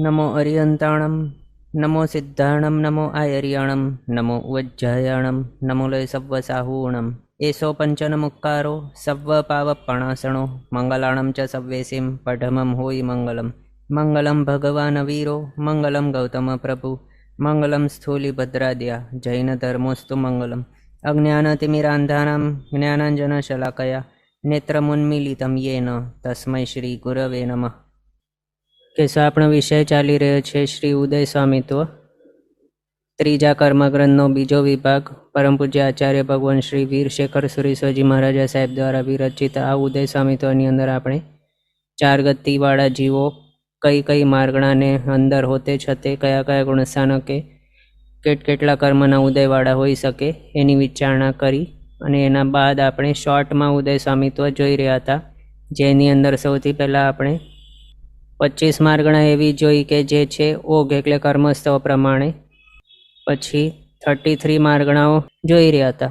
नमो अरियंताणं नमो सिद्धाणं नमो आयर्याणं नमो वज्जायाणं नमो लय सव्वसाहूणम् एषो पंचनमुक्कारो सव्वपावपणासणो मंगलाणं च सव्वेसिं पठमं होयि मंगलम् मंगलं भगवान् वीरो मंगलं गौतम प्रभु मंगलं स्थूलिभद्राद्या जैनधर्मोऽस्तु मंगलम् अज्ञानतिमिरान्धानां ज्ञानाञ्जनशलाकया नेत्रमुन्मीलितं येन तस्मै श्रीगुरवे नमः। કેસો આપણો વિષય ચાલી રહ્યો છે શ્રી ઉદય સ્વામિત્વ, ત્રીજા કર્મગ્રંથનો બીજો વિભાગ. પરમ પૂજ્ય આચાર્ય ભગવાન શ્રી વીરશેખર સુરીશ્વરજી મહારાજા સાહેબ દ્વારા વિરચિત આ ઉદય સ્વામિત્વની અંદર આપણે ચાર ગતિવાળા જીવો કઈ કઈ માર્ગણાને અંદર હોતે છતે કયા કયા ગુણસ્થાનકે કેટલા કર્મના ઉદયવાળા હોઈ શકે એની વિચારણા કરી અને એના બાદ આપણે શોર્ટમાં ઉદય સ્વામિત્વ જોઈ રહ્યા હતા, જેની અંદર સૌથી પહેલાં આપણે 25 માર્ગણા એવી જોઈ કે જે છે ઓઘ એટલે કર્મસ્તવ પ્રમાણે. પછી 33 માર્ગણાઓ જોઈ રહ્યા હતા.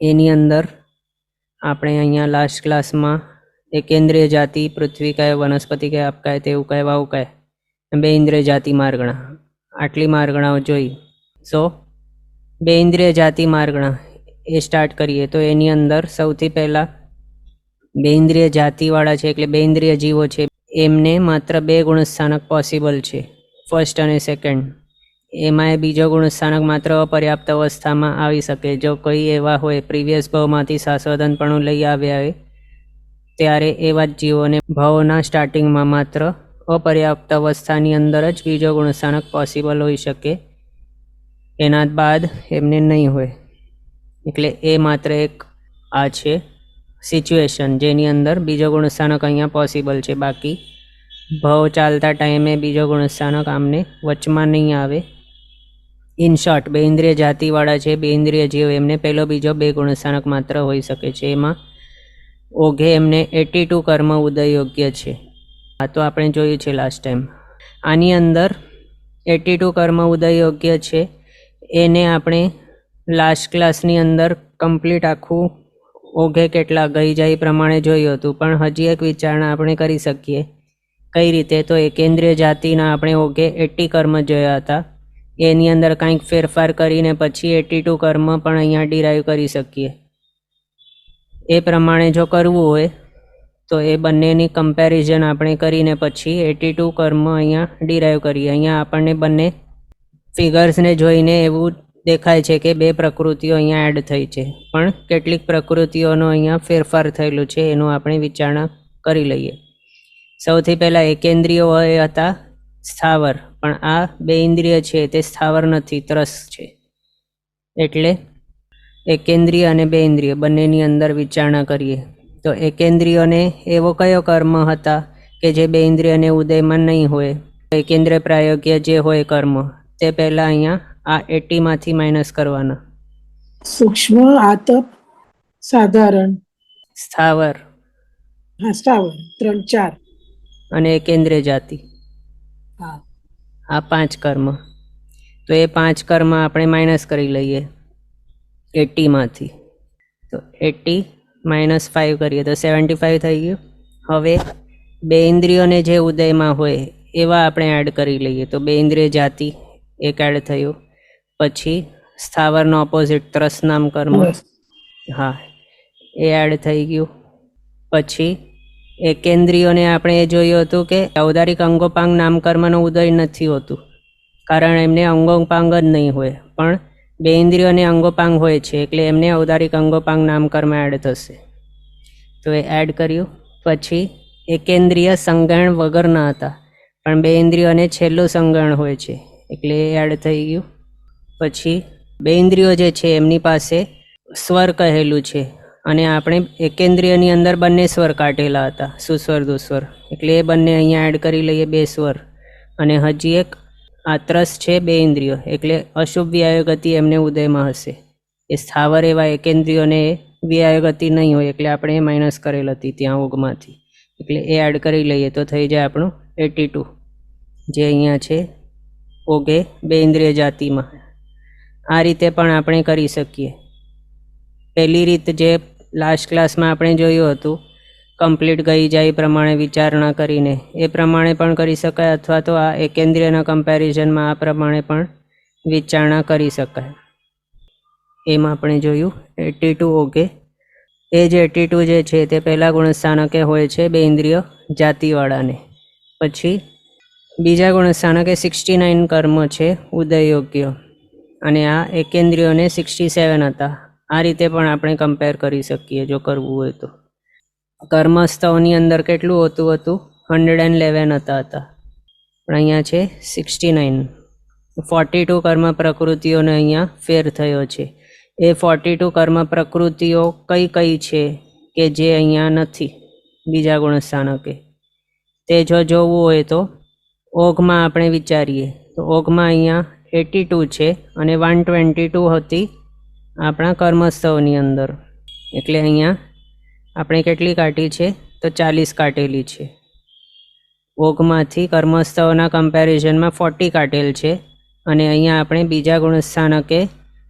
એની અંદર આપણે અહીંયા લાસ્ટ ક્લાસમાં એકેન્દ્રિય જાતિ, પૃથ્વી કહે, વનસ્પતિ કહે, આપ કહે, તેવું કહે, વાવ કહે, 2 ઇન્દ્રિય જાતિ માર્ગણા, આટલી માર્ગણાઓ જોઈ. સો 2 ઇન્દ્રિય જાતિ માર્ગણા એ સ્ટાર્ટ કરીએ તો એની અંદર સૌથી પહેલાં 2 ઇન્દ્રિય જાતિવાળા છે એટલે 2 ઇન્દ્રિય જીવો છે, એમને માત્ર 2 ગુણસ્થાનક પોસિબલ છે, ફર્સ્ટ અને સેકન્ડ. એમાં બીજો ગુણસ્થાનક માત્ર અપર્યાપ્ત અવસ્થામાં આવી શકે. જો કોઈ એવા હોય પ્રીવિયસ ભાવમાંથી શાશ્વતનપણું લઈ આવ્યા હોય ત્યારે એવા જ જીવોને ભાવના સ્ટાર્ટિંગમાં માત્ર અપર્યાપ્ત અવસ્થાની અંદર જ બીજો ગુણસ્થાનક પોસિબલ હોઈ શકે, એના બાદ એમને નહીં હોય. એટલે એ માત્ર એક આ છે સિચ્યુએશન જેની અંદર બીજો ગુણસ્થાનક અહીંયા પોસિબલ છે. બાકી ભાવ ચાલતા ટાઈમે બીજો ગુણસ્થાનક આમને વચમાં નહીં આવે. ઇન શોર્ટ 2 ઇન્દ્રિય જાતિવાળા છે, 2 ઇન્દ્રિય જીવ, એમને પહેલો બીજો 2 ગુણસ્થાનક માત્ર હોઈ શકે છે. એમાં ઓઘે એમને 82 કર્મ ઉદય યોગ્ય છે. આ તો આપણે જોયું છે લાસ્ટ ટાઈમ. આની અંદર 82 કર્મ ઉદય યોગ્ય છે એને આપણે લાસ્ટ ક્લાસની અંદર કમ્પ્લીટ આખું ઓઘે કેટલા ગઈ જાય પ્રમાણે જોયું હતું, પણ હજી એક વિચારણા આપણે કરી શકીએ. કઈ રીતે? તો એકેન્દ્રિય જાતિના આપણે ઓઘે 80 કર્મ જોયા હતા, એની અંદર કંઈક ફેરફાર કરીને પછી 82 કર્મ પણ અહીંયા ડિરાઈવ કરી શકીએ. એ પ્રમાણે જો કરવું હોય તો એ બંનેની કમ્પેરિઝન આપણે કરીને પછી 82 કર્મ અહીંયા ડિરાઈવ કરીએ. અહીંયા આપણને બંને ફિગર્સને જોઈને એવું દેખાય છે કે 2 પ્રકૃતિઓ અહીંયા એડ થઈ છે, પણ કેટલીક પ્રકૃતિઓનો અહીંયા ફેરફાર થયેલું છે એનું આપણે વિચારણા કરી લઈએ. સૌથી પહેલાં એકેન્દ્રિયો હતા સ્થાવર, પણ આ 2 ઇન્દ્રિય છે તે સ્થાવર નથી, ત્રસ છે. એટલે એકેન્દ્રિય અને 2 ઇન્દ્રિય બંનેની અંદર વિચારણા કરીએ તો એકેન્દ્રિયોને એવો કયો કર્મ હતા કે જે 2 ઇન્દ્રિયને ઉદયમાં નહીં હોય. એકેન્દ્રિય પ્રાયોગ્ય જે હોય કર્મ તે પહેલાં અહીંયા આ 80 માંથી માઇનસ કરવાના. સૂક્ષ્મ, આતપ, સાધારણ, સ્થાવર, સ્થાવર 3 4 અને એકેન્દ્રિય જાતિ, આ 5 કર્મ. તો એ 5 કર્મ આપણે માઇનસ કરી લઈએ 80 માંથી. તો 80 માઇનસ 5 કરીએ તો 75 થઈ ગયું. હવે 2 ઇન્દ્રિયોને જે ઉદયમાં હોય એવા આપણે એડ કરી લઈએ તો 2 ઇન્દ્રિય જાતિ એક એડ થયું. પછી સ્થાવરનો ઓપોઝિટ ત્રસ નામ કર્મ, હા એ એડ થઈ ગયું. પછી એકેન્દ્રિયોને આપણે એ જોયું હતું કે ઔદારિક અંગોપાંગ નામ કર્મનો ઉદય નથી હોતું, કારણ એમને અંગોપાંગ જ નહીં હોય, પણ 2 ઇન્દ્રિયોને અંગોપાંગ હોય છે એટલે એમને ઔદારિક અંગોપાંગ નામ કર્મ એડ થશે. તો એ એડ કર્યું. પછી એકેન્દ્રિય સંગણ વગરના હતા, પણ 2 ઇન્દ્રિયોને છેલ્લું સંગણ હોય છે એટલે એ એડ થઈ ગયું. પછી 2 ઇન્દ્રિયો જે છે એમની પાસે સ્વર કહેલું છે અને આપણે એકેન્દ્રિયની અંદર બંને સ્વર કાઢેલા હતા, સુસ્વર દુસ્વર, એટલે એ બંને અહીંયા એડ કરી લઈએ 2 સ્વર. અને હજી એક આત્રસ છે 2 ઇન્દ્રિયો એટલે અશુભ વ્યાયોગતિ એમને ઉદયમાં હશે. એ સ્થાવર એવા એકેન્દ્રિયોને વ્યાયોગતિ નહીં હોય એટલે આપણે એ માઇનસ કરેલ હતી ત્યાં ઓગમાંથી, એટલે એ એડ કરી લઈએ તો થઈ જાય આપણું 82 જે અહીંયા છે ઓગે 2 ઇન્દ્રિય જાતિમાં. આ રીતે પણ આપણે કરી શકીએ. પહેલી રીત જે લાસ્ટ ક્લાસમાં આપણે જોયું હતું કમ્પ્લીટ ગઈ જાય એ પ્રમાણે વિચારણા કરીને એ પ્રમાણે પણ કરી શકાય, અથવા તો આ એકેન્દ્રિયના કમ્પેરિઝનમાં આ પ્રમાણે પણ વિચારણા કરી શકાય. એમાં આપણે જોયું 82 ઓકે. એ જે 82 જે છે તે પહેલા ગુણસ્થાનકે હોય છે બે ઇન્દ્રિય જાતિવાળાને. પછી બીજા ગુણસ્થાનકે 69 કર્મ છે ઉદયયોગ્ય, અને આ એકેન્દ્રિયોને 67 હતા. આ રીતે પણ આપણે કમ્પેર કરી શકીએ જો કરવું હોય તો. કર્મસ્થની અંદર કેટલું હોતું હતું? 111 હતા, પણ અહીંયા છે 69. 42 કર્મ પ્રકૃતિઓને અહીંયા ફેર થયો છે. એ 42 કર્મ પ્રકૃતિઓ કઈ કઈ છે કે જે અહીંયા નથી બીજા ગુણસ્થાનકે, તે જો જોવું હોય તો ઓઘમાં આપણે વિચારીએ તો ઓઘમાં અહીંયા 82 છે અને 122 હતી આપણા કર્મસ્થની અંદર. એટલે અહીંયા આપણે કેટલી કાઢી છે તો 40 કાઢેલી છે. ઓઘમાંથી કર્મસ્થના કમ્પેરિઝનમાં 40 કાઢેલ છે, અને અહીંયા આપણે બીજા ગુણસ્થાનકે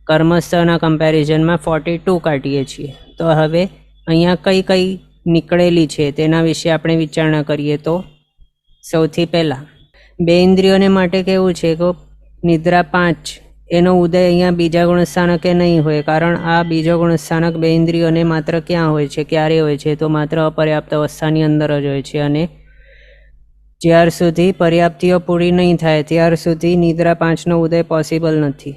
કર્મસ્થના કમ્પેરિઝનમાં 42 કાઢીએ છીએ. તો હવે અહીંયા કઈ કઈ નીકળેલી છે તેના વિશે આપણે વિચારણા કરીએ. તો સૌથી પહેલાં બે ઇન્દ્રિયોને માટે કેવું છે કે નિદ્રા 5 એનો ઉદય અહીંયા બીજા ગુણસ્થાનકે નહીં હોય, કારણ આ બીજો ગુણસ્થાનક બે ઇન્દ્રિયોને માત્ર ક્યાં હોય છે, ક્યારે હોય છે? તો માત્ર અપર્યાપ્ત અવસ્થાની અંદર જ હોય છે, અને જ્યાર સુધી પર્યાપ્તિઓ પૂરી નહીં થાય ત્યાર સુધી નિદ્રા 5નો ઉદય પોસિબલ નથી.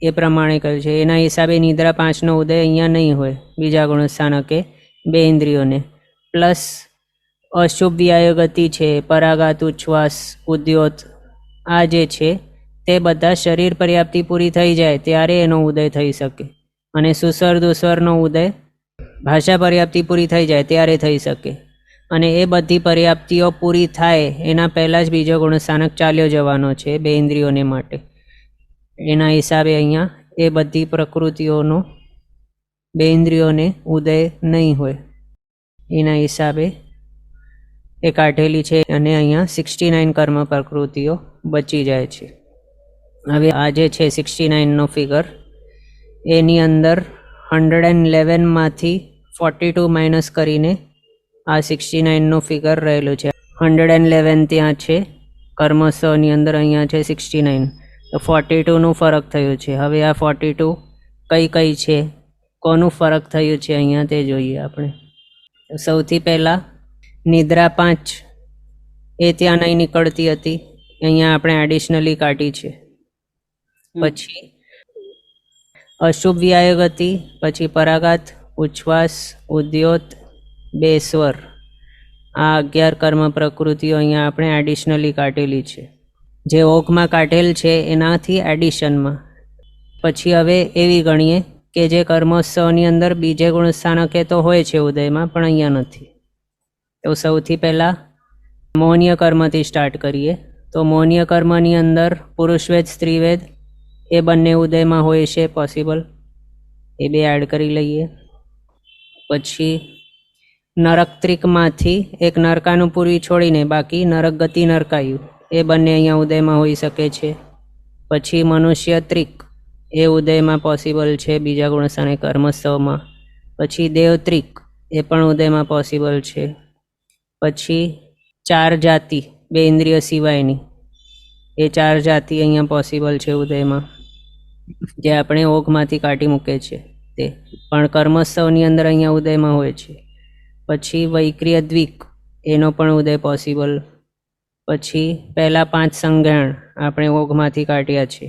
એ પ્રમાણે કહ્યું છે. એના હિસાબે નિદ્રા 5નો ઉદય અહીંયા નહીં હોય બીજા ગુણસ્થાનકે બે ઇન્દ્રિયોને. પ્લસ અશુભ વ્યાય ગતિ છે, પરાઘાત, ઉચ્છ્વાસ, ઉદ્યોત, આ જે છે તે બધા શરીર પર્યાપ્તિ પૂરી થઈ જાય ત્યારે એનો ઉદય થઈ શકે, અને સુસર દુસ્વરનો ઉદય ભાષા પર્યાપ્તિ પૂરી થઈ જાય ત્યારે થઈ શકે, અને એ બધી પર્યાપ્તિઓ પૂરી થાય એના પહેલાં જ બીજો ગુણસ્થાનક ચાલ્યો જવાનો છે બે ઇન્દ્રિયોને માટે. એના હિસાબે અહીંયા એ બધી પ્રકૃતિઓનો બે ઇન્દ્રિયોને ઉદય નહીં હોય, એના હિસાબે એ કાઢેલી છે, અને અહીંયા 69 કર્મ પ્રકૃતિઓ બચી જાય છે. હવે આ જે છે 69નો ફિગર, એની અંદર 111માંથી 42 માઇનસ કરીને આ 69નો ફિગર રહેલું છે. 111 ત્યાં છે કર્મસ્થની અંદર, અહીંયા છે 69, તો 42નું ફરક થયું છે. હવે આ 42 કઈ કઈ છે, કોનું ફરક થયું છે અહીંયા તે જોઈએ આપણે. સૌથી પહેલાં નિદ્રા 5 એ ત્યાં નહીં નીકળતી હતી, અહીંયા આપણે એડિશનલી કાઢી છે. પછી અશુભ વ્યાય ગતિ, પછી પરાઘાત, ઉચ્છ્વાસ, ઉદ્યોત, બે સ્વર, આ 11 કર્મ પ્રકૃતિઓ અહીંયા આપણે એડિશનલી કાઢેલી છે. જે ઓઘમાં કાઢેલ છે એનાથી એડિશનમાં. પછી હવે એવી ગણીએ કે જે કર્મોત્સવની અંદર બીજે ગુણસ્થાનકે તો હોય છે ઉદયમાં, પણ અહીંયા નથી. તો સૌથી પહેલાં મૌન્ય કર્મથી સ્ટાર્ટ કરીએ. તો મૌન્ય કર્મની અંદર પુરુષવેદ, સ્ત્રીવેદ એ બંને ઉદયમાં હોય છે પોસિબલ, એ બે એડ કરી લઈએ. પછી નરકત્રિકમાંથી એક નરકાનું પૂરી છોડીને બાકી નરક ગતિ, નરકાયુ એ બંને અહીંયા ઉદયમાં હોઈ શકે છે. પછી મનુષ્ય ત્રિક એ ઉદયમાં પોસિબલ છે બીજા ગુણસ્થાને કર્મસ્થવમાં. પછી દેવત્રિક એ પણ ઉદયમાં પોસિબલ છે. પછી 4 જાતિ બે ઇન્દ્રિય સિવાયની, એ 4 જાતિ અહીંયા પોસિબલ છે ઉદયમાં, જે આપણે ઓઘમાંથી કાઢી મૂકે છે તે પણ કર્મસ્થવની અંદર અહીંયા ઉદયમાં હોય છે. પછી વૈક્રિય દ્વિક એનો પણ ઉદય પોસિબલ. પછી પહેલાં 5 સંજ્ઞાણ આપણે ઓઘમાંથી કાઢ્યા છે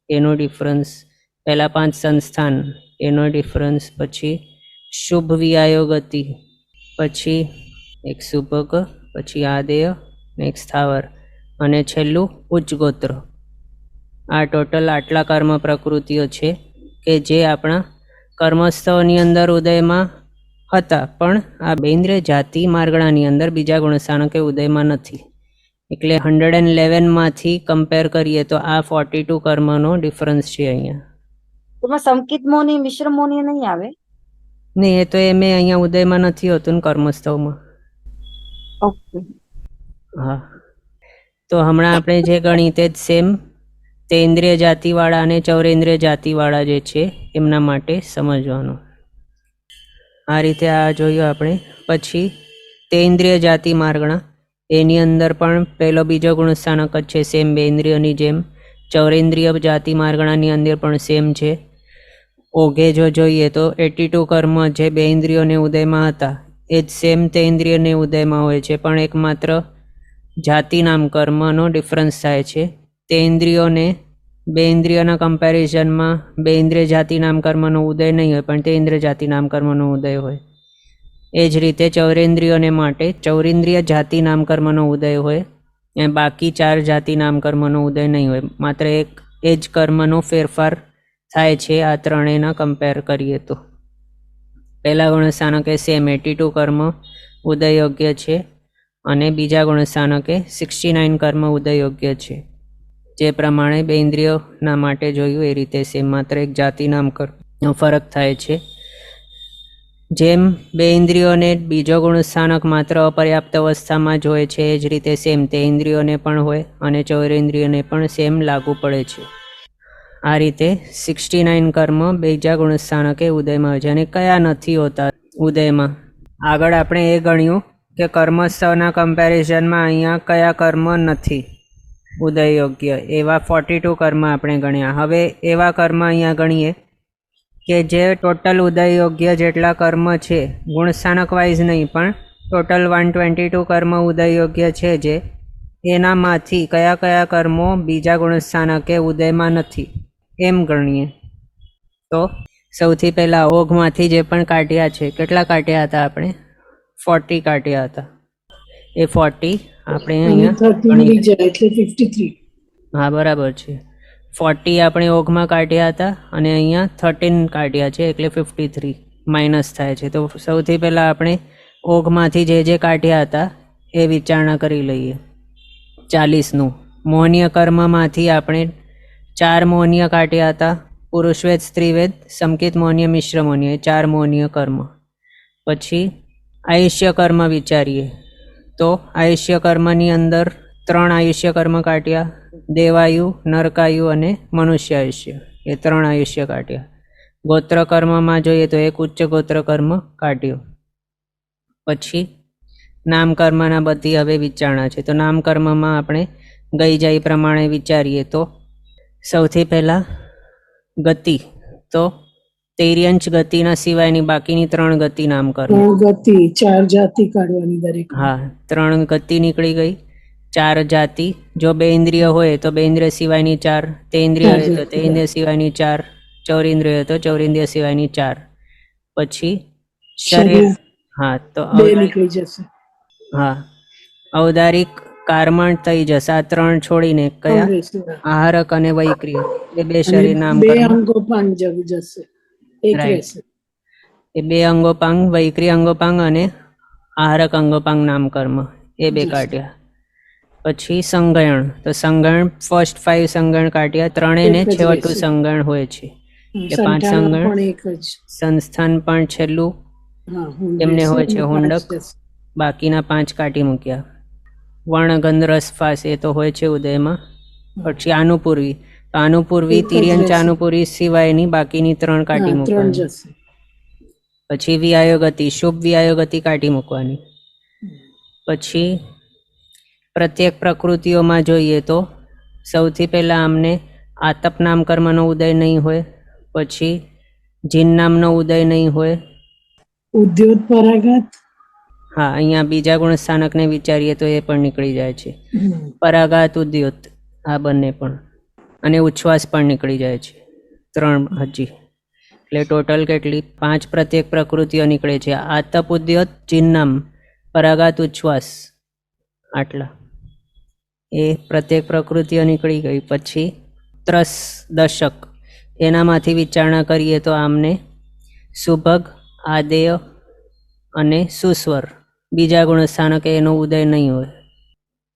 એનો ડિફરન્સ, પહેલાં 5 સંસ્થાન એનો ડિફરન્સ. પછી શુભ વિયાયો ગતિ, પછી એક સુભગ, પછી આદેય, એક સ્થાવર, અને છેલ્લું ઉચ્ચ ગોત્ર. આ ટોટલ આટલા કર્મ પ્રકૃતિઓ છે કે જે આપણા કર્મસ્થવની અંદર ઉદયમાં હતા, પણ આ બેન્દ્રિય જાતિ માર્ગણાની અંદર બીજા ગુણસ્થાનકે ઉદયમાં નથી. એટલે 111માંથી કમ્પેર કરીએ તો આ 42 કર્મનો ડિફરન્સ છે અહીંયા. એમાં સંકિત મૌની, મિશ્ર મૌની નહીં આવે? નહીં, એ તો એ મેં અહીંયા ઉદયમાં નથી હોતું ને કર્મસ્થવમાં. ઓકે, હા. તો હમણાં આપણે જે ગણી તે જ સેમ તે ઇન્દ્રિય જાતિવાળા અને ચૌરેન્દ્રિય જાતિવાળા જે છે એમના માટે સમજવાનું. આ રીતે આ જોયું આપણે. પછી તેન્દ્રિય જાતિ માર્ગણા, એની અંદર પણ પહેલો બીજો ગુણસ્થાનક જ છે, સેમ બે ઇન્દ્રિયોની જેમ. ચૌરેન્દ્રિય જાતિ માર્ગણાની અંદર પણ સેમ છે. ઓઘે જો જોઈએ તો 82 કર્મ જે બે ઇન્દ્રિયોને ઉદયમાં હતા એ જ સેમ તે ઇન્દ્રિયને ઉદયમાં હોય છે, પણ એકમાત્ર જાતિ નામ કર્મનો ડિફરન્સ થાય છે. તે ઇન્દ્રિયોને બે ઇન્દ્રિયોના કમ્પેરિઝનમાં બે ઇન્દ્રિય જાતિ નામ કર્મનો ઉદય નહીં હોય, પણ તે ઇન્દ્રિય જાતિ નામ કર્મનો ઉદય હોય. એ જ રીતે ચૌરેન્દ્રિયોને માટે ચૌરેન્દ્રિય જાતિ નામ કર્મનો ઉદય હોય અને બાકી 4 જાતિ નામ કર્મનો ઉદય નહીં હોય. માત્ર એક એ જ કર્મનો ફેરફાર થાય છે આ ત્રણેયના કમ્પેર કરીએ તો. પહેલા ગુણસ્થાનકે સેમ 82 કર્મ ઉદય યોગ્ય છે અને બીજા ગુણસ્થાનકે 69 કર્મ ઉદય યોગ્ય છે. જે પ્રમાણે બે ઇન્દ્રિયોના માટે જોયું એ રીતે સેમ, માત્ર એક જાતિ નામ કર્મનો ફરક થાય છે. જેમ બે ઇન્દ્રિયોને બીજો ગુણસ્થાનક માત્ર અપર્યાપ્ત અવસ્થામાં જ હોય છે, એ જ રીતે સેમ તે ઇન્દ્રિયોને પણ હોય અને ચૌરેન્દ્રિયોને પણ સેમ લાગુ પડે છે. આ રીતે 69 કર્મ બીજા ગુણસ્થાનકે ઉદયમાં હોય છે. અને કયા નથી હોતા ઉદયમાં? આગળ આપણે એ ગણ્યું કે કર્મસ્થળના કમ્પેરિઝનમાં અહીંયા કયા કર્મ નથી ઉદય યોગ્ય, એવા 42 કર્મ આપણે ગણ્યા. હવે એવા કર્મ અહીંયા ગણીએ કે જે ટોટલ ઉદય યોગ્ય જેટલા કર્મ છે, ગુણસ્થાનક વાઇઝ નહીં પણ ટોટલ 122 કર્મ ઉદય યોગ્ય છે, જે એનામાંથી કયા કયા કર્મો બીજા ગુણસ્થાનકે ઉદયમાં નથી એમ ગણીએ. તો સૌથી પહેલાં ઓઘમાંથી જે પણ કાઢ્યા છે, કેટલા કાઢ્યા હતા આપણે? 40 કાઢ્યા હતા. એ 40 આપણે અહીંયા 53. હા બરાબર છે. 40 આપણે ઓઘમાં કાઢ્યા હતા અને અહીંયા 13 કાઢ્યા છે, એટલે 53 માઇનસ થાય છે. તો સૌથી પહેલાં આપણે ઓઘમાંથી જે કાઢ્યા હતા એ વિચારણા કરી લઈએ. 40નું મોહનીય કર્મમાંથી આપણે 4 મોહનીય કાઢ્યા હતા, પુરુષવેદ, સ્ત્રીવેદ, સમકિત મોહનીય, મિશ્ર મોહનીય, 4 મોહનીય કર્મ. પછી આયુષ્ય કર્મ વિચારીએ તો આયુષ્ય કર્મની અંદર 3 આયુષ્ય કર્મ કાઢ્યા, દેવાયુ, નરકાયુ અને મનુષ્ય આયુષ્ય, એ 3 આયુષ્ય કાઢ્યા. ગોત્ર કર્મમાં જોઈએ તો એક ઉચ્ચ ગોત્ર કર્મ કાઢ્યો. પછી નામકર્મના બધી હવે વિચારણા છે. તો નામકર્મમાં આપણે ગઈ જાય પ્રમાણે વિચારીએ તો સૌથી પહેલાં ગતિ, તો તૈર્યંચ ગતિના સિવાયની બાકીની 3 ગતિ નામકર્મ. ગતિ 4 જાતિ કાઢવાની દરેક. હા, 3 ગતિ નીકળી ગઈ. 4 જાતિ, જો બે ઇન્દ્રિય હોય તો બે ઇન્દ્રિય સિવાયની 4, તે ઇન્દ્રિય હોય તો તે ઇન્દ્રિય સિવાયની 4, ચૌરેન્દ્રિય હોય તો ચૌરેન્દ્રિય સિવાયની 4. પછી શરીર, હા તો નીકળી જશે. હા, ઔદારિક કાર્મણ થઈ જશે. આ 3 છોડીને કયા? આહારક અને વૈક્રિય, એ 2 શરીર નામ બે અંગોપાંગ જશે, એક રહેશે. એ 2 અંગોપાંગ, વૈક્રિય અંગોપાંગ અને આહારક અંગોપાંગ નામ કર્મ, એ 2 કાઢ્યા. પછી સંગયણ, તો સંગયણ ફર્સ્ટ 5 સંગયણ કાઢ્યા, 3ને છેવટું સંગયણ હોય છે, એટલે 5 સંગયણ. સંસ્થાન પણ છેલ્લું એમને હોય છે હુંડક, બાકીના 5 કાઢી મૂક્યા. વર્ણ, ગંધ, રસ, ફાસ એ તો હોય છે ઉદયમાં. પછી આનુપૂર્વી, તો આનુપૂર્વી, તિર્યંચ આનુપૂર્વી સિવાયની બાકીની 3 કાઢી મૂકવાની. પછી વિયાયોગતિ, શુભ વિયાયોગતિ કાઢી મૂકવાની. પછી પ્રત્યેક પ્રકૃતિઓમાં જોઈએ તો સૌથી પહેલાં અમને આતપ નામ કર્મનો ઉદય નહીં હોય, પછી જીન નામનો ઉદય નહીં હોય. ઉદ્યોત, પરાઘાત, હા અહીંયા બીજા ગુણસ્થાનકને વિચારીએ તો એ પણ નીકળી જાય છે. પરાઘાત, ઉદ્યોત, આ બંને પણ, અને ઉચ્છ્વાસ પણ નીકળી જાય છે. 3 હજી, એટલે ટોટલ કેટલી? 5 પ્રત્યેક પ્રકૃતિઓ નીકળે છે. આતપ, ઉદ્યોત, ચિન્નામ, પરાઘાત, ઉચ્છ્વાસ, આટલા એ પ્રત્યેક પ્રકૃતિઓ નીકળી ગઈ. પછી ત્રસ દશક, એનામાંથી વિચારણા કરીએ તો આમને સુભગ, આદેય અને સુસ્વર, બીજા ગુણસ્થાનકે એનો ઉદય નહીં હોય,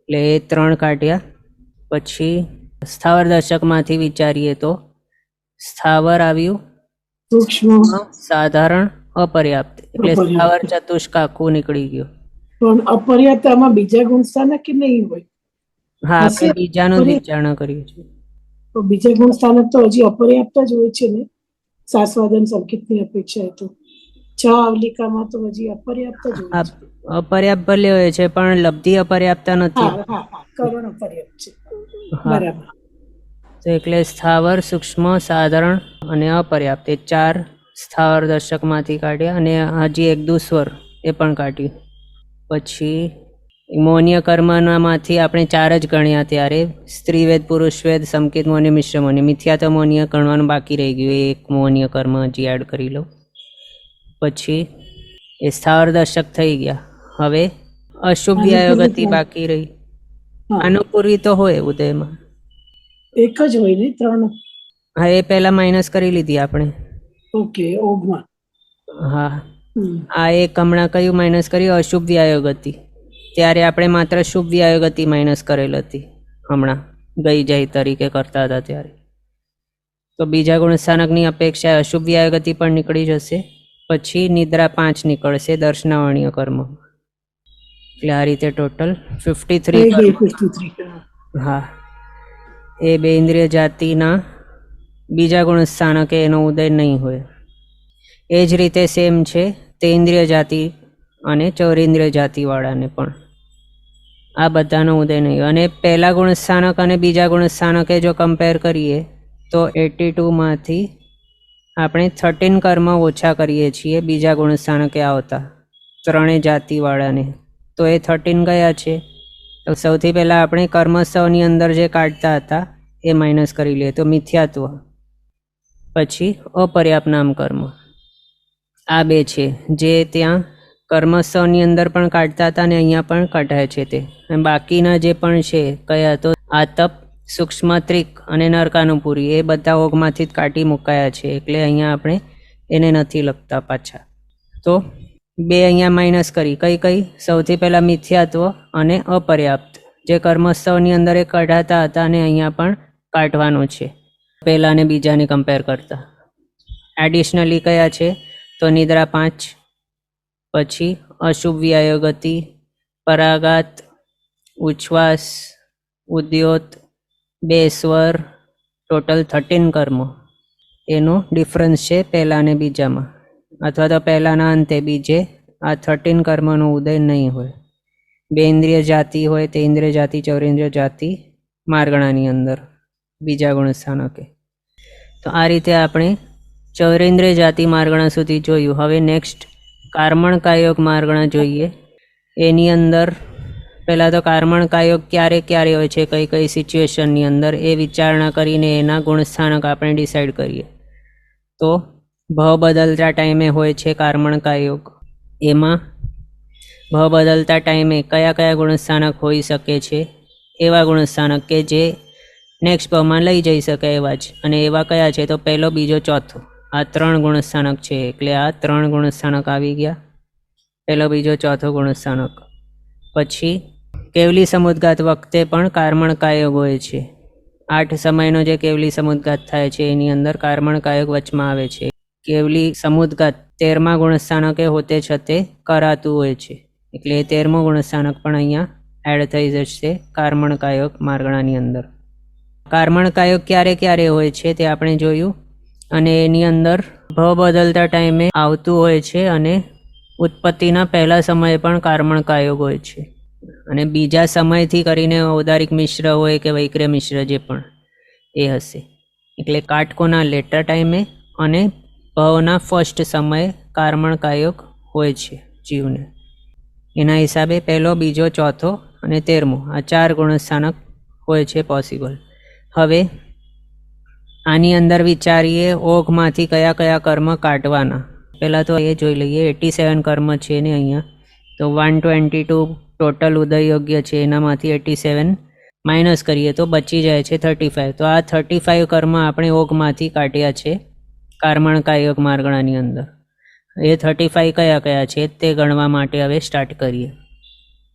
એટલે એ 3 કાઢ્યા. પછી સ્થાવર દશકમાંથી વિચારીએ તો સ્થાવર આવ્યું, સૂક્ષ્મ, સાધારણ, અપર્યાપ્ત, એટલે સ્થાવર ચતુષ્ક આખું નીકળી ગયું. પણ અપર્યાપ્ત આમાં બીજા ગુણસ્થાનક કે નહીં હોય? હા, આપણે બીજાનું વિચારણા કરીએ છીએ. તો બીજા ગુણસ્થાનક તો હજી અપર્યાપ્ત જ હોય છે ને, સાસ્વાદન સંકેતની અપેક્ષાએ તો. છ આવલિકામાં તો હજી અપર્યાપ્ત જ હોય છે. અપર્યાપ્ત ભલે હોય છે પણ લબ્ધિ અપર્યાપ્ત નથી. હા હા હા, કરણ અપર્યાપ્ત છે. હા, બરાબર. તો એટલે સ્થાવર, સૂક્ષ્મ, સાધારણ અને અપર્યાપ્ત એ 4 સ્થાવર દર્શકમાંથી કાઢ્યા અને હજી એક દુસ્વર એ પણ કાઢ્યું. પછી મૌન્ય કર્મનામાંથી આપણે 4 જ ગણ્યા ત્યારે સ્ત્રીવેદ, પુરુષવેદ, સંકેત મૌન્ય, મિશ્ર મૌન્ય. મિથ્યાત્વ મૌન્ય ગણવાનું બાકી રહી ગયું, એ એક મૌન્ય કર્મ હજી એડ કરી લો. પછી એ સ્થાવર દર્શક થઈ ગયા. હવે અશુભ વ્યાયોગતિ બાકી રહી. અનુપૂર્વી તો હોય ઉદયમાં, એક જ હોય ને 3. હા એ પહેલા માઇનસ કરી લીધી આપણે. ઓકે, ઓગમાં. હા, આ એક હમણાં કયું માઇનસ કર્યું? અશુભ વ્યાયોગતિ. ત્યારે આપણે માત્ર શુભ વ્યાયોગતિ માઇનસ કરેલ હતી, હમણાં ગઈ જાય તરીકે કરતા હતા ત્યારે. તો બીજા ગુણસ્થાનકની અપેક્ષાએ અશુભ વ્યાયોગતિ પણ નીકળી જશે. પછી નિદ્રા 5 નીકળશે દર્શનાવર્ણીય કર્મ. એટલે આ રીતે ટોટલ 53. હા, એ 2 ઇન્દ્રિય જાતિના બીજા ગુણસ્થાનકે એનો ઉદય નહીં હોય. એ જ રીતે સેમ છે તે ઇન્દ્રિય જાતિ અને ચૌરેન્દ્રિય જાતિવાળાને પણ આ બધાનો ઉદય નહીં. અને પહેલા ગુણસ્થાનક અને બીજા ગુણસ્થાનકે જો કમ્પેર કરીએ તો 82માંથી આપણે 13 કર્મ ઓછા કરીએ છીએ બીજા ગુણસ્થાનકે આવતા 3 જાતિવાળાને. તો એ 13 ગયા છે. તો સૌથી પહેલાં આપણે કર્મસ્થળની અંદર જે કાઢતા હતા એ માઇનસ કરી લઈએ તો મિથ્યાત્વ, પછી અપર્યાપ્ત નામ કર્મ. આ 2 છે જે ત્યાં કર્મસ્થળની અંદર પણ કાઢતા હતા અને અહીંયા પણ કઢાય છે તે. બાકીના જે પણ છે કયા તો આતપ, સૂક્ષ્મત્રિક અને નરકાનુપુરી એ બધા ઓગમાંથી જ કાઢી મુકાયા છે. એટલે અહીંયા આપણે એને નથી લખતા પાછા. તો 2 અહીંયા માઇનસ કરી. કઈ સૌથી પહેલાં મિથ્યાત્વ અને અપર્યાપ્ત જે કર્મસ્થળની અંદર એ કઢાતા હતા અને અહીંયા પણ કાઢવાનું છે પહેલા અને બીજાને કમ્પેર કરતા. એડિશનલી કયા છે તો નિદ્રા 5, પછી અશુભ વ્યાયોગતિ, પરાગાત, ઉચ્છ્વાસ, ઉદ્યોત, 2 સ્વર, ટોટલ 13 કર્મો. એનો ડિફરન્સ છે પહેલા અને બીજામાં, અથવા તો પહેલાના અંતે બીજે આ 13 કર્મનો ઉદય નહીં હોય. 2 ઇન્દ્રિય જાતિ હોય તે ઇન્દ્રિય જાતિ, ચૌરેન્દ્રિય જાતિ માર્ગણાની અંદર બીજા ગુણસ્થાનકે. તો આ રીતે આપણે ચૌરેન્દ્રિય જાતિ માર્ગણા સુધી જોયું. હવે નેક્સ્ટ કર્મણ કાયોગ માર્ગણા જોઈએ. એની અંદર પહેલાં તો કર્મણ કાયોગ ક્યારે ક્યારે હોય છે, કઈ સિચ્યુએશનની અંદર, એ વિચારણા કરીને એના ગુણસ્થાનક આપણે ડિસાઈડ કરીએ. તો ભાવ બદલતા ટાઈમે હોય છે કર્મણ કાયોગ. એમાં ભાવ બદલતા ટાઈમે કયા કયા ગુણસ્થાનક હોઈ શકે છે? એવા ગુણસ્થાનક કે જે નેક્સ્ટ ભાવમાં લઈ જઈ શકે એવા જ. અને એવા કયા છે તો પહેલો, બીજો, ચોથો, આ 3 ગુણસ્થાનક છે. એટલે આ 3 ગુણસ્થાનક આવી ગયા, પહેલો, બીજો, ચોથો ગુણસ્થાનક. પછી કેવલી સમુદ્ગાત વખતે પણ કર્મણ કાયોગ હોય છે. 8 સમયનો જે કેવલી સમુદ્ગાત થાય છે એની અંદર કર્મણ કાયોગ વચમાં આવે છે. કેવલી સમુદ્ગાત 13મા ગુણસ્થાનકે હોતે છતે કરાતું હોય છે. એટલે 13મો ગુણસ્થાનક પણ અહીંયા એડ થઈ જશે કર્મણ કાયોગ માર્ગણાની અંદર. કર્મણ કાયોગ ક્યારે ક્યારે હોય છે તે આપણે જોયું. અને એની અંદર ભાવ બદલતા ટાઈમે આવતું હોય છે અને ઉત્પત્તિના પહેલા સમયે પણ કર્મણ કાયોગ હોય છે. અને બીજા સમયથી કરીને ઔદારિક મિશ્ર હોય કે વૈક્ર્ય મિશ્ર જે પણ એ હશે. એટલે કાટકોના લેટર ટાઈમે અને ભાવના ફર્સ્ટ સમયે કર્મણ કાયોગ હોય છે જીવને. એના હિસાબે પહેલો, બીજો, ચોથો અને 13મો આ 4 ગુણસ્થાનક હોય છે પોસિબલ. હવે આની અંદર વિચારીએ ઓઘમાંથી કયા કયા કર્મ કાઢવાના. પહેલાં તો એ જોઈ લઈએ. 87 કર્મ છે ને અહીંયા, તો 122 ટોટલ ઉદય યોગ્ય છે. એનામાંથી 87 માઇનસ કરીએ તો બચી જાય છે 35. તો આ 35 કર્મ આપણે ઓઘમાંથી કાઢ્યા છે કર્મણ કાયોગ માર્ગણાની અંદર. એ 35 કયા કયા છે તે ગણવા માટે હવે સ્ટાર્ટ કરીએ.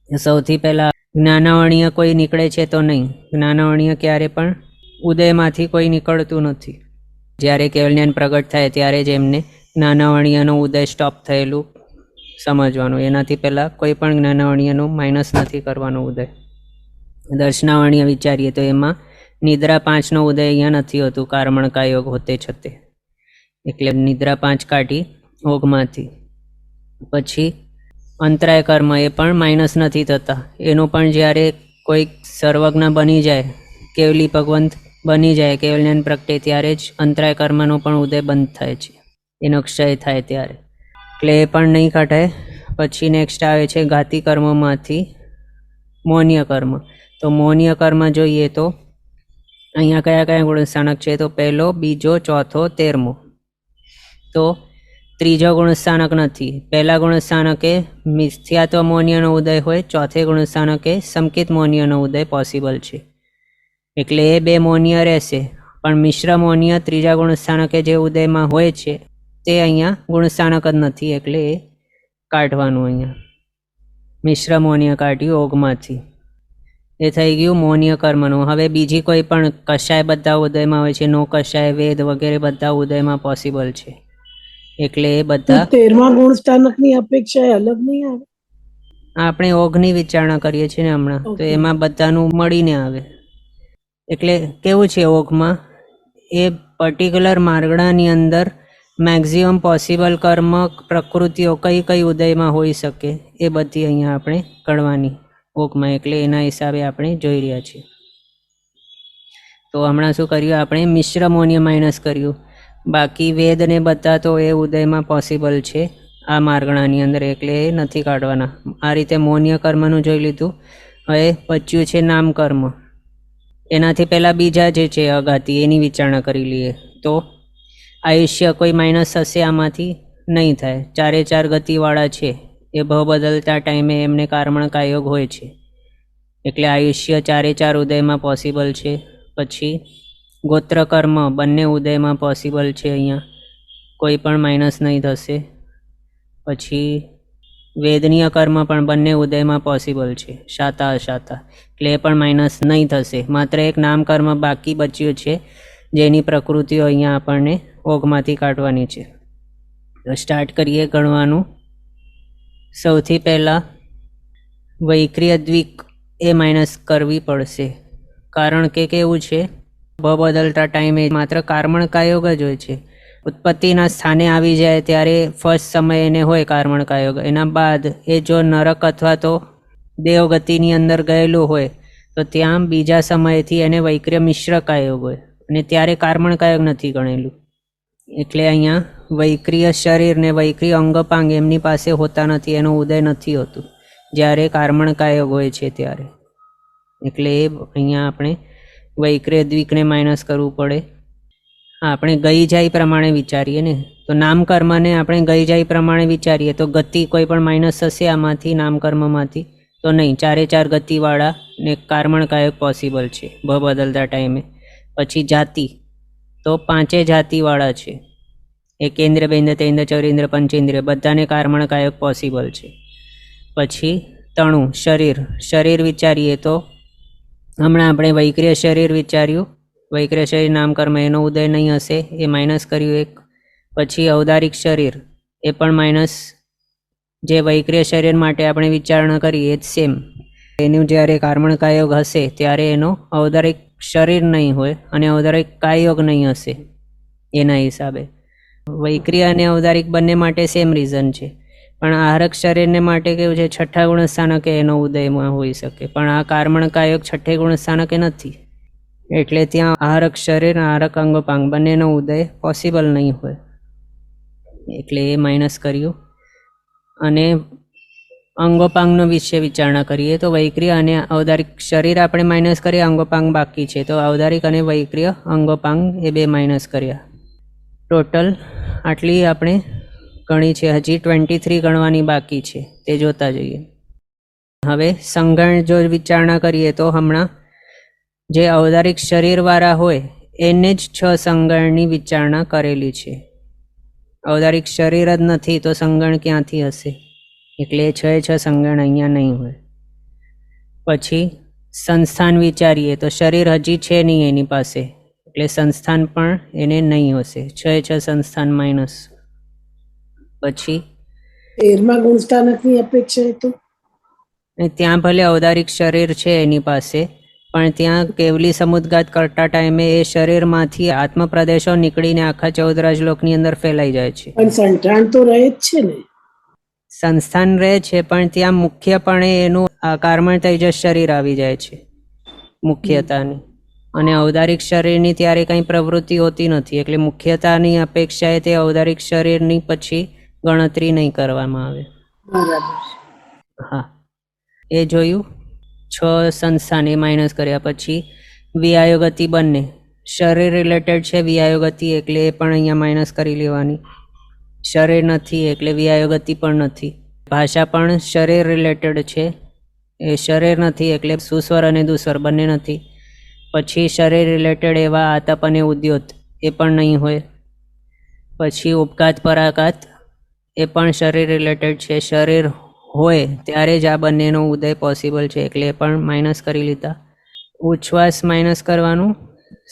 સૌથી પહેલાં જ્ઞાનાવર્ણીય કોઈ નીકળે છે તો નહીં. જ્ઞાનાવર્ણીય ક્યારે પણ ઉદયમાંથી કોઈ નીકળતું નથી. જ્યારે કેવલ જ્ઞાન પ્રગટ થાય ત્યારે જ એમને જ્ઞાનાવર્ણીયનો ઉદય સ્ટોપ થયેલું સમજવાનું. એનાથી પહેલાં કોઈ પણ જ્ઞાનાવર્ણીયનું માઇનસ નથી કરવાનું ઉદય. દર્શનાવર્ણીય વિચારીએ તો એમાં નિદ્રા 5નો ઉદય અહીંયા નથી હોતું કર્મણ કાયોગ હોતે છતે. એટલે નિદ્રા 5 કાઢી ઓઘમાંથી. પછી અંતરાય કર્મ એ પણ માઇનસ નથી થતા. એનું પણ જ્યારે કોઈક સર્વજ્ઞ બની જાય, કેવલી ભગવંત બની જાય, કેવલ જ્ઞાન પ્રગટે, ત્યારે જ અંતરાય કર્મનો પણ ઉદય બંધ થાય છે, એનો ક્ષય થાય ત્યારે. એટલે એ પણ નહીં કઢાય. પછી નેક્સ્ટ આવે છે ઘાતી કર્મોમાંથી મૌન્ય કર્મ. તો મૌન્ય કર્મ જોઈએ તો અહીંયા કયા કયા ગુણસ્થાનક છે? તો પહેલો, બીજો, ચોથો, 13મો. તો ત્રીજો ગુણસ્થાનક નથી. પહેલા ગુણસ્થાનકે મિથ્યાત્વ મૌન્યનો ઉદય હોય, ચોથે ગુણસ્થાનકે સંકિત મૌન્યનો ઉદય પોસિબલ છે. એટલે એ બે મૌન્ય રહેશે. પણ મિશ્ર મૌન્ય ત્રીજા ગુણસ્થાનકે જે ઉદયમાં હોય છે તે અહીંયા ગુણસ્થાનક જ નથી, એટલે એ કાઢવાનું. અહીંયા મિશ્ર મૌન્ય કાઢ્યું ઓગમાંથી. એ થઈ ગયું મૌન્ય કર્મનું. હવે બીજી કોઈ પણ કશાય બધા ઉદયમાં હોય છે, નો કશાય, વેદ વગેરે બધા ઉદયમાં પોસિબલ છે. એટલે એ બધા 13મા ગુણ ની અપેક્ષા અલગ નહીં આવે? આપણે ઓઘની વિચારણા કરીએ છીએ ને હમણાં, તો એમાં બધાનું મળીને આવે. એટલે કેવું છે ઓઘમાં, એ પર્ટિક્યુલર માર્ગણાની અંદર મેક્ઝિમમ પોસિબલ કર્મ પ્રકૃતિઓ કઈ કઈ ઉદયમાં હોઈ શકે એ બધી અહીંયા આપણે ગણવાની ઓઘમાં. એટલે એના હિસાબે આપણે જોઈ રહ્યા છીએ. તો હમણાં શું કર્યું આપણે? મિશ્ર મૌન્ય માઇનસ કર્યું. બાકી વેદ ને બધા તો એ ઉદયમાં પોસિબલ છે આ માર્ગણાની અંદર, એટલે એ નથી કાઢવાના. આ રીતે મૌન્ય કર્મનું જોઈ લીધું. હવે બચ્યું છે નામ કર્મ. એનાથી પહેલાં બીજા જે છે અગાતી, એની વિચારણા કરી લઈએ. તો આયુષ્ય કોઈ માઇનસ હશે આમાંથી? નહીં થાય. 4 ગતિવાળા છે, એ ભાવ બદલતા ટાઈમે એમને કારમણ કાયોગ હોય છે, એટલે આયુષ્ય 4 ઉદયમાં પોસિબલ છે. પછી ગોત્ર કર્મ બંને ઉદયમાં પોસિબલ છે, અહીંયા કોઈ પણ માઇનસ નહીં થશે. પછી વેદનીય કર્મ પણ બંને ઉદયમાં પોસિબલ છે, શાતા અશાતા, એટલે એ પણ માઇનસ નહીં થશે. માત્ર એક નામ કર્મ બાકી બચ્યું છે, જેની પ્રકૃતિઓ અહીંયા આપણને ઓઘમાંથી કાઢવાની છે. સ્ટાર્ટ કરીએ ગણવાનું. સૌથી પહેલાં વૈક્રિય દ્વિક એ માઇનસ કરવી પડશે, કારણ કે કેવું છે, ભ બદલતા ટાઈમે માત્ર કારમણ કાયોગ જ હોય છે. ઉત્પત્તિના સ્થાને આવી જાય ત્યારે ફર્સ્ટ સમય એને હોય કારમણ કાયોગ. એના બાદ એ જો નરક અથવા તો દેવગતિની અંદર ગયેલું હોય તો ત્યાં બીજા સમયથી એને વૈક્રિય મિશ્ર કાયોગ હોય, અને ત્યારે કારમણ કાયોગ નથી ગણેલું. એટલે અહીંયા વૈક્રિય શરીર ને વૈક્રિય અંગપાંગ એમની પાસે હોતા નથી, એનો ઉદય નથી હોતું જ્યારે કારમણ કાયોગ હોય છે ત્યારે. એટલે એ અહીંયા આપણે વૈક્રિય દ્વિકને માઇનસ કરવું પડે. આપણે ગઈ જાય પ્રમાણે વિચારીએ ને, તો નામકર્મને આપણે ગઈ જાય પ્રમાણે વિચારીએ તો ગતિ કોઈ પણ માઇનસ થશે આમાંથી, નામકર્મમાંથી? તો નહીં. 4 ગતિવાળા ને કારમણ કાયોગ પોસિબલ છે ભ બદલતા ટાઈમે. પછી જાતિ, તો 5 જાતિવાળા છે, એકેન્દ્ર, બેન્દ્ર, તેન્દ્ર, ચૌરેન્દ્ર, પંચેન્દ્ર, બધાને કારમણ કાયોગ પોસિબલ છે. પછી તણુ શરીર. શરીર વિચારીએ તો હમણાં આપણે વૈક્રિય શરીર વિચાર્યું, વૈક્રિય શરીર નામકર્મ એનો ઉદય નહીં હશે, એ માઇનસ કર્યું એક. પછી ઔદારિક શરીર, એ પણ માઇનસ. જે વૈક્રિય શરીર માટે આપણે વિચારણા કરી એ જ સેમ, એનું જ્યારે કારમણ કાયોગ હશે ત્યારે એનો ઔદારિક શરીર નહીં હોય અને ઔદારિક કાયોગ નહીં હશે એના હિસાબે. વૈક્રિય અને ઔદારિક બંને માટે સેમ રીઝન છે, પણ આહારક શરીરને માટે કેવું છે, 6ઠ્ઠા ગુણસ્થાનકે એનો ઉદયમાં હોઈ શકે, પણ આ કારમણ કાયોગ 6ઠ્ઠે ગુણસ્થાનકે નથી, એટલે ત્યાં આહારક શરીર, આહારક અંગોપાંગ બંનેનો ઉદય પોસિબલ નહીં હોય, એટલે એ માઇનસ કર્યું. અને અંગોપાંગનો વિશે વિચારણા કરીએ તો વૈક્રિય અને ઔદારિક શરીર આપણે માઇનસ કરીએ, અંગોપાંગ બાકી છે, તો ઔદારિક અને વૈક્રિય અંગોપાંગ એ બે માઇનસ કર્યા. ટોટલ આટલી આપણે ગણી છે, હજી 23 ગણવાની બાકી છે, તે જોતા જઈએ. હવે સંગણ જો વિચારણા કરીએ તો હમણાં જે ઔદારિક શરીરવાળા હોય એને જ 6 સંગણની વિચારણા કરેલી છે. ઔદારિક શરીર જ નથી તો સંગણ ક્યાંથી હશે, એટલે 6 સંગણ અહીંયા નહીં હોય. પછી સંસ્થાન વિચારીએ તો શરીર હજી છે નહીં એની પાસે, એટલે સંસ્થાન પણ એને નહીં હશે, 6 સંસ્થાન માઇનસ. પછી 13મા ગુણસ્થાનકની અપેક્ષા તો ત્યાં ભલે ઔદારિક શરીર છે એની પાસે, પણ ત્યાં કેવલી સમુદ્ગાત કરતા ટાઈમે એ શરીરમાંથી આત્મપ્રદેશો નીકળીને આખા 14 રાજલોકની અંદર ફેલાઈ જાય છે. પણ સંઠાણ તો રહે જ છે ને. સંસ્થાન રહે છે પણ ત્યાં મુખ્યપણે એનું કર્મણ તેજસ શરીર આવી જાય છે મુખ્યતાની, અને ઔદારિક શરીરની ત્યારે કંઈ પ્રવૃત્તિ હોતી નથી, એટલે મુખ્યતાની અપેક્ષાએ તે ઔદારિક શરીરની પછી ગણતરી નહીં કરવામાં આવે. બરાબર. હા, એ જોયું. 6 સંસ્થાન એ માઇનસ કર્યા. પછી વિઆયોગતિ બંને શરીર રિલેટેડ છે, વિઆયોગતિ એટલે એ પણ અહીંયા માઇનસ કરી લેવાની. શરીર નથી એટલે વિઆયોગતિ પણ નથી. ભાષા પણ શરીર રિલેટેડ છે, એ શરીર નથી એટલે સુસ્વર અને દુસ્વર બંને નથી. પછી શરીર રિલેટેડ એવા આતપ અને ઉદ્યોત એ પણ નહીં હોય. પછી ઉપઘાત પરાઘાત એ પણ શરીર રિલેટેડ છે, શરીર હોય ત્યારે જ આ બંનેનો ઉદય પોસિબલ છે એટલે એ પણ માઇનસ કરી લીધા. ઉચ્છ્વાસ માઇનસ કરવાનું,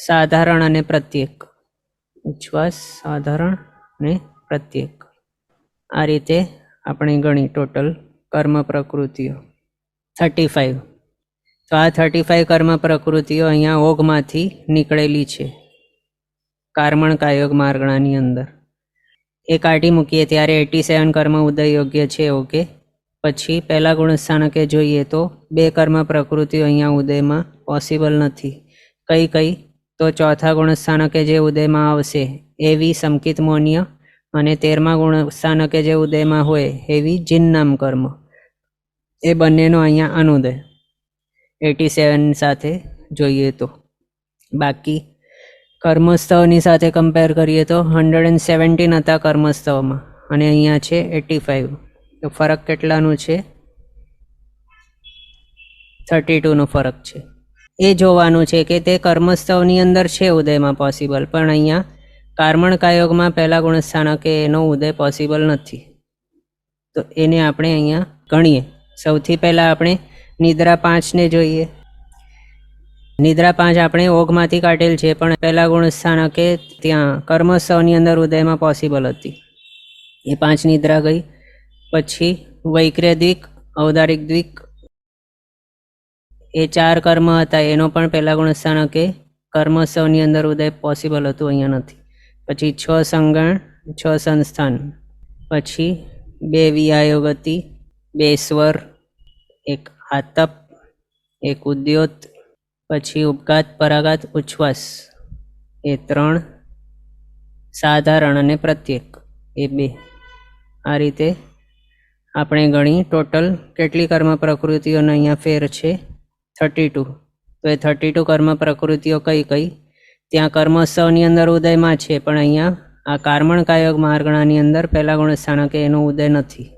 સાધારણ અને પ્રત્યેક. ઉચ્છ્વાસ, સાધારણ અને પ્રત્યેક. આ રીતે આપણે ગણી ટોટલ કર્મ પ્રકૃતિઓ 35. તો આ 35 કર્મ પ્રકૃતિઓ અહીંયા ઓઘમાંથી નીકળેલી છે કર્મણ કાયોગ માર્ગણાની અંદર. એ કાઢી મૂકીએ ત્યારે 87 કર્મ ઉદય યોગ્ય છે. ઓકે, પછી પહેલા ગુણસ્થાનકે જોઈએ તો 2 કર્મ પ્રકૃતિઓ અહીંયા ઉદયમાં પોસિબલ નથી. કઈ કઈ? તો ચોથા ગુણસ્થાનકે જે ઉદયમાં આવશે એવી સંકિત મૌન્ય, અને 13મા ગુણસ્થાનકે જે ઉદયમાં હોય એવી જિન્નામ કર્મ, એ બંનેનો અહીંયા અનુદય 87 સાથે જોઈએ તો. બાકી કર્મસ્થવની સાથે કમ્પેર કરીએ તો 117 હતા કર્મસ્થવમાં અને અહીંયા છે 85. તો ફરક કેટલાનું છે? 32નો ફરક છે. એ જોવાનું છે કે તે કર્મસ્થવની અંદર છે ઉદયમાં પોસિબલ, પણ અહીંયા કર્મણ કાયોગમાં પહેલા ગુણસ્થાનકે એનો ઉદય પોસિબલ નથી. તો એને આપણે અહીંયા ગણીએ. સૌથી પહેલાં આપણે નિદ્રા 5ને જોઈએ. નિદ્રા 5 આપણે ઓઘમાંથી કાઢેલ છે, પણ પહેલા ગુણસ્થાનકે ત્યાં કર્મસ્થવની અંદર ઉદયમાં પોસિબલ હતી. એ 5 નિદ્રા ગઈ. પછી વૈક્ર્ય દ્વિક, ઔદારિક દ્વિક, એ 4 કર્મ હતા, એનો પણ પહેલા ગુણસ્થાનકે કર્મસ્થવની અંદર ઉદય પોસિબલ હતું, અહીંયા નથી. પછી 6 સંગણ, 6 સંસ્થાન, પછી 2 વિઆયોગતિ, 2 સ્વર, 1 આતપ, 1 ઉદ્યોત, પછી ઉપઘાત પરાઘાત ઉચ્છ્વાસ, એ 3, સાધારણ અને પ્રત્યેક એ 2. આ રીતે આપણે ગણી ટોટલ કેટલી કર્મ પ્રકૃતિઓનો અહીંયા ફેર છે? 32. તો એ 32 કર્મ પ્રકૃતિઓ કઈ કઈ? ત્યાં કર્મોત્સવની અંદર ઉદયમાં છે, પણ અહીંયા આ કર્મણ કાયોગ માર્ગણાની અંદર પહેલા ગુણસ્થાનકે એનો ઉદય નથી.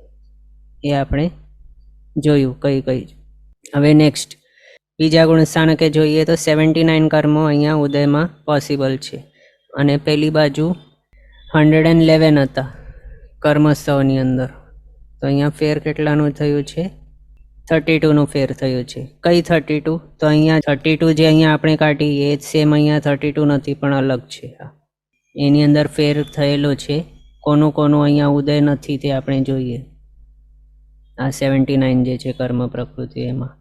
એ આપણે જોયું કઈ કઈ. હવે નેક્સ્ટ બીજા ગુણસ્થાનકે જોઈએ તો 79 કર્મો અહીંયા ઉદયમાં પોસિબલ છે, અને પેલી બાજુ 111 હતા કર્મસ્થવની અંદર. તો અહીંયા ફેર કેટલાનું થયું છે? 32નું ફેર થયું છે. કઈ 32? તો અહીંયા 32 જે અહીંયા આપણે કાઢી એ સેમ અહીંયા 32 નથી, પણ અલગ છે. એની અંદર ફેર થયેલો છે. કોનું કોનું અહીંયા ઉદય નથી તે આપણે જોઈએ. આ 79 જે છે કર્મ પ્રકૃતિ, એમાં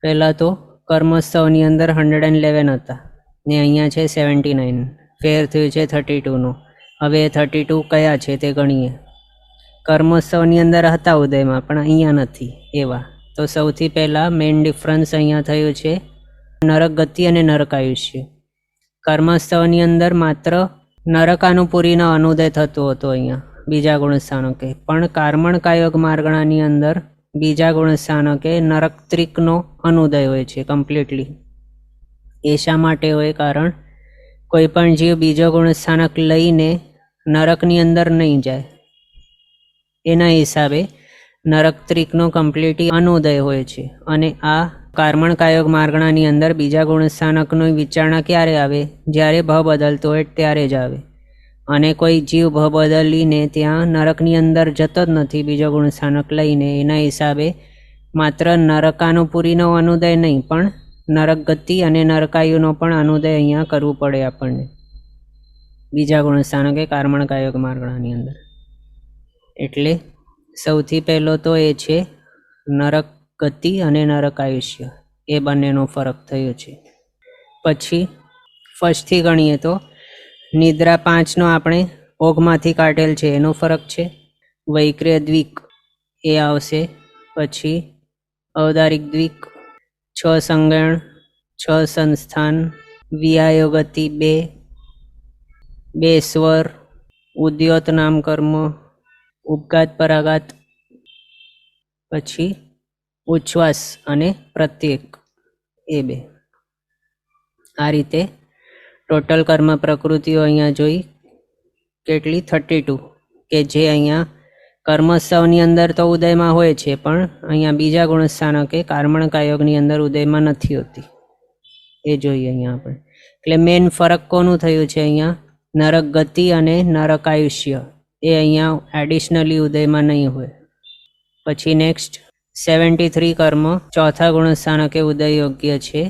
પહેલાં તો કર્મસ્થવની અંદર 111 હતા ને અહીંયા છે 79. ફેર થયું છે 32નું. હવે 32 કયા છે તે ગણીએ. કર્મોત્સવની અંદર હતા ઉદયમાં, પણ અહીંયા નથી એવા. તો સૌથી પહેલાં મેઇન ડિફરન્સ અહીંયા થયું છે નરક ગતિ અને નરકાયુષ્ય. કર્મોત્સવની અંદર માત્ર નરકાનુપુરીનો અનુદય થતો હતો અહીંયા બીજા ગુણસ્થાનકે, પણ કર્મણ કાયોગ માર્ગણાની અંદર બીજા ગુણસ્થાનકે નરકત્રિકનો અનુદય હોય છે કમ્પ્લીટલી. એ શા માટે હોય? કારણ કોઈ પણ જીવ બીજો ગુણસ્થાનક લઈને નરકની અંદર નહીં જાય, એના હિસાબે નરકત્રિકનો કમ્પ્લીટલી અનુદય હોય છે. અને આ કર્મણ કાયોગ માર્ગણાની અંદર બીજા ગુણસ્થાનકનો વિચારણા ક્યારે આવે? જ્યારે ભ બદલતો હોય ત્યારે જ આવે. અને કોઈ જીવ ભ બદલીને ત્યાં નરકની અંદર જતો જ નથી બીજો ગુણસ્થાનક લઈને, એના હિસાબે માત્ર નરકાનુપુરીનો અનુદય નહીં, પણ નરક ગતિ અને નરકાયુનો પણ અનુદય અહીંયા કરવું પડે આપણને બીજા ગુણસ્થાનકે કર્મણ કાયોગ માર્ગણાની અંદર. એટલે સૌથી પહેલો તો એ છે નરક ગતિ અને નરકાયુષ્ય, એ બંનેનો ફરક થયો છે. પછી ફર્સ્ટથી ગણીએ તો નિદ્રા 5નો આપણે ઓઘમાંથી કાઢેલ છે એનો ફરક છે. વૈક્રય દ્વિક એ આવશે, પછી ઔદારિક દ્વિક, 6 સંગણ, 6 સંસ્થાન, વિયાયો ગતિ 2 સ્વર, ઉદ્યોત નામ કર્મ, ઉપઘાત પરાઘાત, પછી ઉચ્છ્વાસ અને પ્રત્યેક એ 2. આ રીતે ટોટલ કર્મ પ્રકૃતિઓ અહીંયા જોઈ કેટલી 32 કે જે અહીંયા કર્મોત્સવની અંદર તો ઉદયમાં હોય છે, પણ અહીંયા બીજા ગુણસ્થાનકે કાર્મણકાયોગની અંદર ઉદયમાં નથી હોતી. એ જોઈએ અહીંયા આપણે. એટલે મેઇન ફરક કોનું થયું છે અહીંયા? નરક ગતિ અને નરક આયુષ્ય એ અહીંયા એડિશનલી ઉદયમાં નહીં હોય. પછી નેક્સ્ટ 73 કર્મ ચોથા ગુણસ્થાનકે ઉદય યોગ્ય છે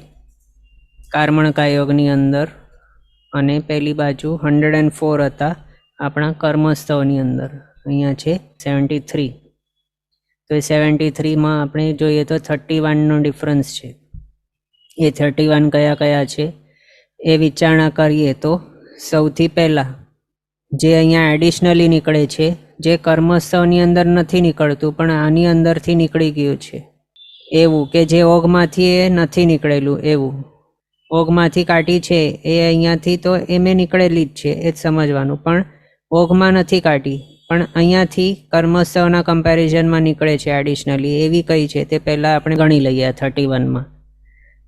કાર્મણકાયોગની અંદર, અને પેલી બાજુ 104 હતા આપણા કર્મોત્સવની અંદર. અહીંયા છે 73. તો એ 73માં આપણે જોઈએ તો 31નો ડિફરન્સ છે. એ 31 કયા કયા છે એ વિચારણા કરીએ તો સૌથી પહેલાં જે અહીંયા એડિશનલી નીકળે છે, જે કર્મોત્સવની અંદર નથી નીકળતું પણ આની અંદરથી નીકળી ગયું છે એવું, કે જે ઓગમાંથી એ નથી નીકળેલું એવું. ઓગમાંથી કાઢી છે એ અહીંયાથી તો એમે નીકળેલી જ છે, એ જ સમજવાનું. પણ ઓગમાં નથી કાઢી, પણ અહીંયાથી કર્મોત્સવના કમ્પેરિઝનમાં નીકળે છે એડિશનલી, એવી કઈ છે તે પહેલાં આપણે ગણી લઈએ. 31માં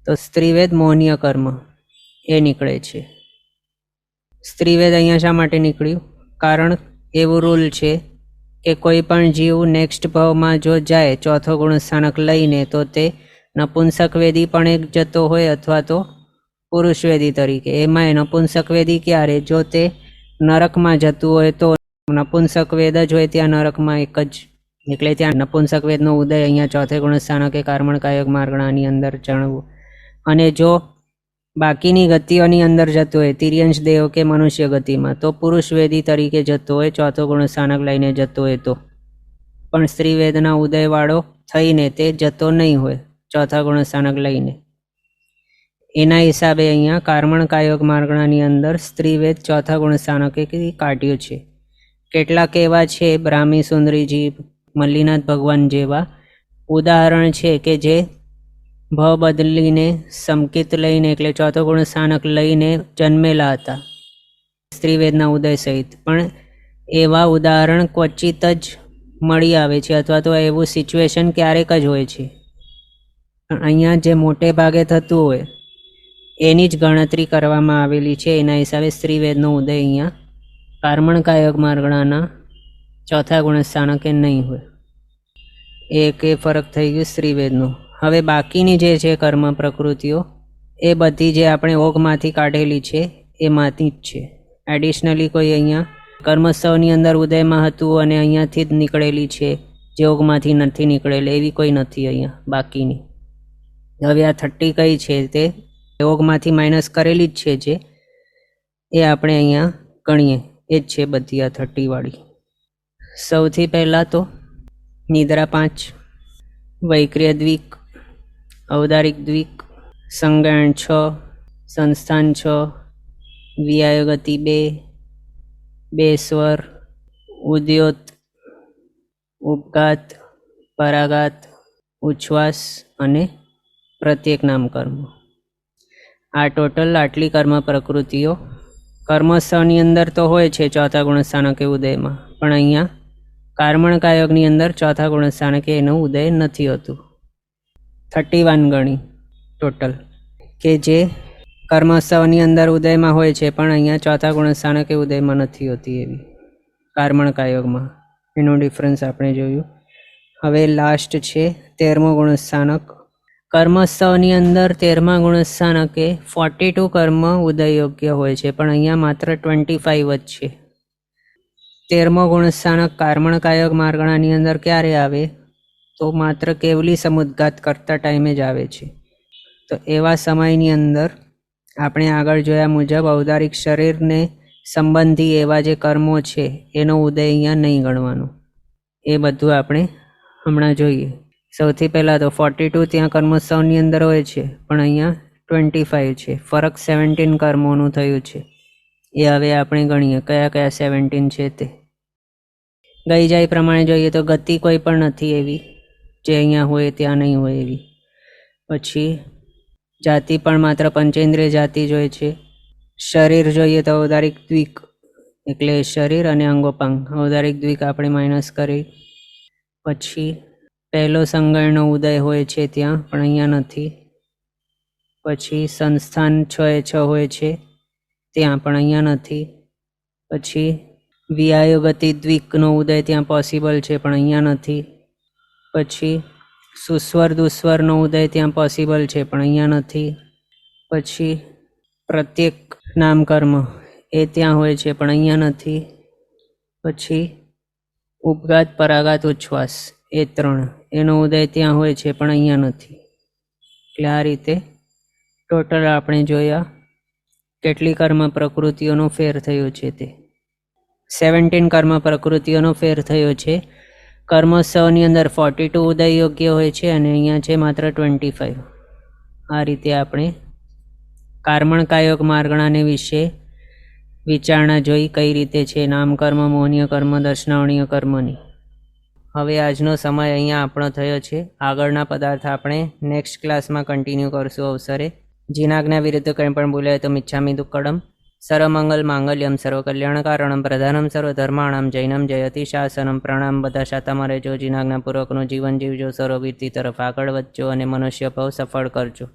તો સ્ત્રીવેદ મોહનીય કર્મ એ નીકળે છે. સ્ત્રીવેદ અહીંયા શા માટે નીકળ્યું? કારણ એવું રૂલ છે કે કોઈ પણ જીવ નેક્સ્ટ ભાવમાં જો જાય ચોથો ગુણસ્થાનક લઈને, તો તે નપુંસકવેદી પણ એક જતો હોય અથવા તો પુરુષવેદી તરીકે. એમાંય નપુંસકવેદી ક્યારે? જો તે નરકમાં જતું હોય તો. નપુંસકવેદ જ હોય ત્યાં નરકમાં એક જ, એટલે ત્યાં નપુંસકવેદનો ઉદય અહીંયા ચોથે ગુણસ્થાનકે કાર્મણકાયોગ માર્ગણાની અંદર જાણવું. અને જો બાકીની ગતિઓની અંદર જતો હોય તિર્યંશ દેવ કે મનુષ્ય ગતિમાં, તો પુરુષવેદી તરીકે જતો હોય, ચોથો ગુણસ્થાનક લઈને જતો હોય તો. પણ સ્ત્રીવેદના ઉદયવાળો થઈને તે જતો નહીં હોય ચોથા ગુણસ્થાનક લઈને. એના હિસાબે અહીંયા કાર્મણકાયોગ માર્ગણાની અંદર સ્ત્રીવેદ ચોથા ગુણસ્થાનકે કાઢ્યું છે. કેટલાક એવા છે બ્રાહ્મી સુંદરીજી, મલ્લીનાથ ભગવાન જેવા ઉદાહરણ છે કે જે ભ બદલીને સંકિત લઈને, એટલે ચોથો ગુણસ્થાનક લઈને જન્મેલા હતા સ્ત્રીવેદના ઉદય સહિત. પણ એવા ઉદાહરણ ક્વચિત જ મળી આવે છે, અથવા તો એવું સિચ્યુએશન ક્યારેક જ હોય છે. પણ અહીંયા જે મોટે ભાગે થતું હોય એની જ ગણતરી કરવામાં આવેલી છે. એના હિસાબે સ્ત્રીવેદનો ઉદય અહીંયા કાર્મણકાયોગ માર્ગણાના ચોથા ગુણસ્થાનકે નહીં હોય. એક એ ફરક થઈ ગયો સ્ત્રીવેદનો. હવે બાકીની જે છે કર્મ પ્રકૃતિઓ એ બધી જે આપણે ઓગમાંથી કાઢેલી છે એમાંથી જ છે. એડિશનલી કોઈ અહીંયા કર્મોત્સવની અંદર ઉદયમાં હતું અને અહીંયાથી જ નીકળેલી છે, જે ઓગમાંથી નથી નીકળેલી, એવી કોઈ નથી અહીંયા બાકીની. હવે આ 30 કઈ છે તે ઓગમાંથી માઇનસ કરેલી જ છે, જે એ આપણે અહીંયા ગણીએ એ જ છે બધી આ 30 વાળી. સૌથી પહેલાં તો નિદ્રા 5, વૈક્રય દ્વિક, ઔદારિક દ્વિક, સંગણ 6, સંસ્થાન 6, વિયાયો ગતિ 2 સ્વર, ઉદ્યોત, ઉપઘાત, પરાઘાત, ઉચ્છ્વાસ અને પ્રત્યેક નામ કર્મ. આ ટોટલ આટલી કર્મ પ્રકૃતિઓ કર્મોત્સવની અંદર તો હોય છે ચોથા ગુણસ્થાનકે ઉદયમાં, પણ અહીંયા કાર્મણકાયોગની અંદર ચોથા ગુણસ્થાનકે એનો ઉદય નથી હોતું. 31 ગણી ટોટલ કે જે કર્મોત્સવની અંદર ઉદયમાં હોય છે, પણ અહીંયા ચોથા ગુણસ્થાનકે ઉદયમાં નથી હોતી એવી કાર્મણકાયોગમાં. એનો ડિફરન્સ આપણે જોયું. હવે લાસ્ટ છે 13મો ગુણસ્થાનક. કર્મોત્સવની અંદર 13મા ગુણસ્થાનકે 42 કર્મ ઉદય યોગ્ય હોય છે, પણ અહીંયા માત્ર 25 જ છે. 13મો ગુણસ્થાનક કાર્મણકાયોગ માર્ગણાની અંદર ક્યારે આવે? તો માત્ર કેવલી સમુદ્ઘાત કરતા ટાઈમે જ આવે છે. તો એવા સમયની અંદર આપણે આગળ જોયા મુજબ ઔદારિક શરીરને સંબંધી એવા જે કર્મો છે એનો ઉદય અહીંયા નહીં ગણવાનો. એ બધું આપણે હમણાં જોઈએ. સૌથી પહેલાં તો 42 ત્યાં કર્મોત્સવની અંદર હોય છે, પણ અહીંયા 25 છે. ફરક 17 કર્મોનું થયું છે. એ હવે આપણે ગણીએ કયા કયા 17 છે તે. ગઈ જાય પ્રમાણે જોઈએ તો ગતિ કોઈ પણ નથી એવી જે અહીંયા હોય ત્યાં નહીં હોય એવી. પછી જાતિ પણ માત્ર પંચેન્દ્રિય જાતિ જોઈએ છે. શરીર જોઈએ તો ઔદારિક દ્વિક, એટલે શરીર અને અંગોપાંગ. ઔદારિક દ્વિક આપણે માઇનસ કરી. પછી પહેલો સંગણનો ઉદય હોય છે ત્યાં, પણ અહીંયા નથી. પછી સંસ્થાન 6 હોય છે ત્યાં, પણ અહીંયા નથી. પછી વિયાયો ગતિ દ્વિકનો ઉદય ત્યાં પોસિબલ છે, પણ અહીંયા નથી. પછી સુસ્વર દુસ્વરનો ઉદય ત્યાં પોસિબલ છે, પણ અહીંયા નથી. પછી પ્રત્યેક નામકર્મ એ ત્યાં હોય છે, પણ અહીંયા નથી. પછી ઉપઘાત પરાઘાત ઉચ્છ્વાસ એ 3 એનો ઉદય ત્યાં હોય છે, પણ અહીંયા નથી. એટલે આ રીતે ટોટલ આપણે જોયા કેટલી કર્મ પ્રકૃતિઓનો ફેર થયો છે તે 17 કર્મ પ્રકૃતિઓનો ફેર થયો છે. કર્મોત્સવની અંદર 42 ઉદય યોગ્ય હોય છે અને અહીંયા છે માત્ર 25. આ રીતે આપણે કાર્મણ કાયોગ માર્ગણાને વિશે વિચારણા જોઈ કઈ રીતે છે નામકર્મ, મોહનીય કર્મ, દર્શનાવણીય કર્મની. હવે આજનો સમય અહીંયા આપણો થયો છે. આગળના પદાર્થ આપણે નેક્સ્ટ ક્લાસમાં કન્ટિન્યુ કરશું અવસરે. જીનાજ્ઞા વિરુદ્ધ કંઈ પણ બોલાય તો મિચ્છામિ દુક્કડમ. સર્વમંગલ માંગલ્યમ સર્વકલ્યાણકારણમ પ્રધાનમ સર્વધર્માણમ જૈનમ જયતિ શાસનમ. પ્રણામ. બધા શાતામાં રહેજો, જીનાજ્ઞાપૂર્વકનું જીવન જીવજો, સર્વવીરતી તરફ આગળ વધજો અને મનુષ્ય ભાવ સફળ કરજો.